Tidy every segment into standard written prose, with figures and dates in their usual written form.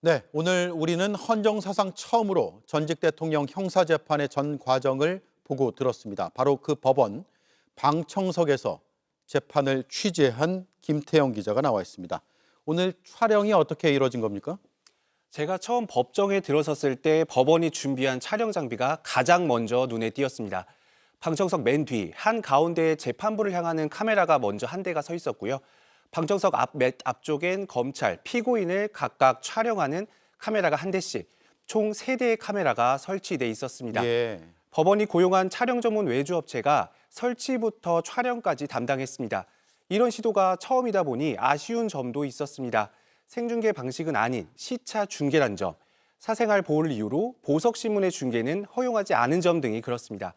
네, 오늘 우리는 헌정사상 처음으로 전직 대통령 형사재판의 전 과정을 보고 들었습니다. 바로 그 법원 방청석에서 재판을 취재한 김태영 기자가 나와 있습니다. 오늘 촬영이 어떻게 이루어진 겁니까? 제가 처음 법정에 들어섰을 때 법원이 준비한 촬영 장비가 가장 먼저 눈에 띄었습니다. 방청석 맨 뒤, 한가운데에 재판부를 향하는 카메라가 먼저 한 대가 서 있었고요. 방청석 맨 앞쪽엔 검찰, 피고인을 각각 촬영하는 카메라가 한 대씩, 총 3대의 카메라가 설치돼 있었습니다. 예. 법원이 고용한 촬영 전문 외주업체가 설치부터 촬영까지 담당했습니다. 이런 시도가 처음이다 보니 아쉬운 점도 있었습니다. 생중계 방식은 아닌 시차 중계란 점, 사생활 보호를 이유로 보석신문의 중계는 허용하지 않은 점 등이 그렇습니다.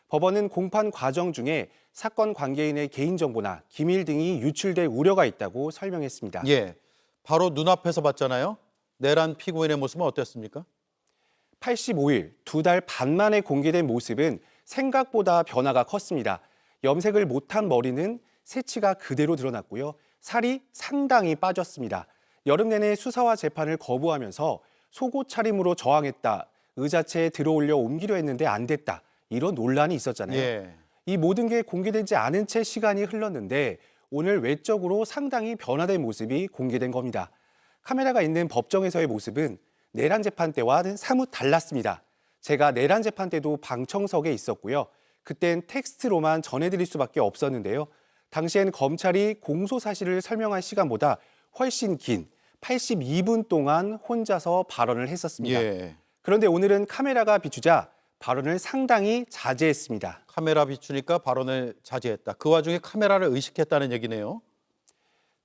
법원은 공판 과정 중에 사건 관계인의 개인정보나 기밀 등이 유출될 우려가 있다고 설명했습니다. 예. 바로 눈앞에서 봤잖아요. 내란 피고인의 모습은 어땠습니까? 85일, 2달 반 만에 공개된 모습은 생각보다 변화가 컸습니다. 염색을 못한 머리는 새치가 그대로 드러났고요. 살이 상당히 빠졌습니다. 여름 내내 수사와 재판을 거부하면서 속옷 차림으로 저항했다. 의자체에 들어올려 옮기려 했는데 안 됐다. 이런 논란이 있었잖아요. 예. 이 모든 게 공개되지 않은 채 시간이 흘렀는데 오늘 외적으로 상당히 변화된 모습이 공개된 겁니다. 카메라가 있는 법정에서의 모습은 내란 재판 때와는 사뭇 달랐습니다. 제가 내란 재판 때도 방청석에 있었고요. 그땐 텍스트로만 전해드릴 수밖에 없었는데요. 당시엔 검찰이 공소 사실을 설명할 시간보다 훨씬 긴 82분 동안 혼자서 발언을 했었습니다. 예. 그런데 오늘은 카메라가 비추자 발언을 상당히 자제했습니다. 카메라 비추니까 발언을 자제했다. 그 와중에 카메라를 의식했다는 얘기네요.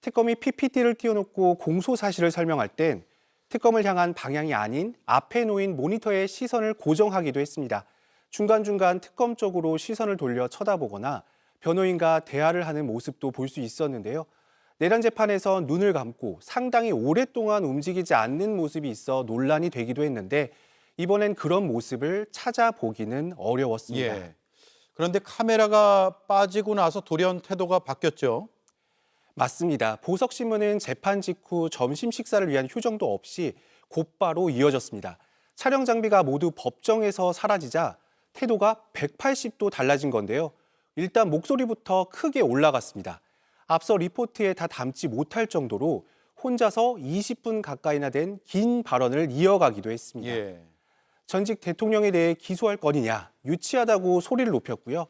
특검이 PPT를 띄워놓고 공소 사실을 설명할 땐 특검을 향한 방향이 아닌 앞에 놓인 모니터에 시선을 고정하기도 했습니다. 중간중간 특검 쪽으로 시선을 돌려 쳐다보거나 변호인과 대화를 하는 모습도 볼 수 있었는데요. 내란 재판에서 눈을 감고 상당히 오랫동안 움직이지 않는 모습이 있어 논란이 되기도 했는데 이번엔 그런 모습을 찾아보기는 어려웠습니다. 예. 그런데 카메라가 빠지고 나서 돌연 태도가 바뀌었죠. 맞습니다. 보석신문은 재판 직후 점심 식사를 위한 휴정도 없이 곧바로 이어졌습니다. 촬영 장비가 모두 법정에서 사라지자 태도가 180도 달라진 건데요. 일단 목소리부터 크게 올라갔습니다. 앞서 리포트에 다 담지 못할 정도로 혼자서 20분 가까이나 된 긴 발언을 이어가기도 했습니다. 예. 전직 대통령에 대해 기소할 건이냐, 유치하다고 소리를 높였고요.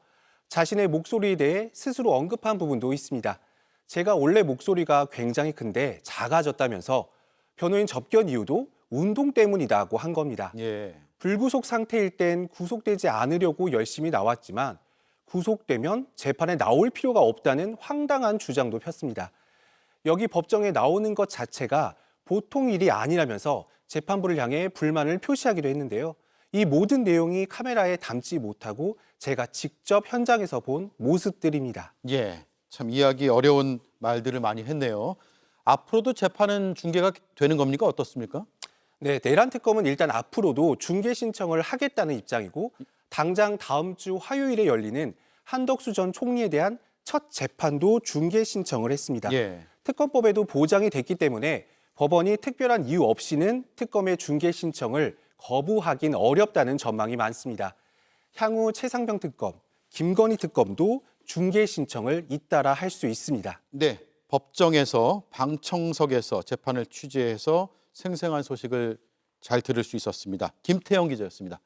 자신의 목소리에 대해 스스로 언급한 부분도 있습니다. 제가 원래 목소리가 굉장히 큰데 작아졌다면서 변호인 접견 이유도 운동 때문이다고 한 겁니다. 예. 불구속 상태일 땐 구속되지 않으려고 열심히 나왔지만 구속되면 재판에 나올 필요가 없다는 황당한 주장도 폈습니다. 여기 법정에 나오는 것 자체가 보통 일이 아니라면서 재판부를 향해 불만을 표시하기도 했는데요. 이 모든 내용이 카메라에 담지 못하고 제가 직접 현장에서 본 모습들입니다. 예. 참 이해하기 어려운 말들을 많이 했네요. 앞으로도 재판은 중계가 되는 겁니까? 어떻습니까? 네, 내란 특검은 일단 앞으로도 중계 신청을 하겠다는 입장이고 당장 다음 주 화요일에 열리는 한덕수 전 총리에 대한 첫 재판도 중계 신청을 했습니다. 예. 특검법에도 보장이 됐기 때문에 법원이 특별한 이유 없이는 특검의 중계 신청을 거부하긴 어렵다는 전망이 많습니다. 향후 최상병 특검, 김건희 특검도 중계 신청을 잇따라 할 수 있습니다. 네. 법정에서 방청석에서 재판을 취재해서 생생한 소식을 잘 들을 수 있었습니다. 김태영 기자였습니다.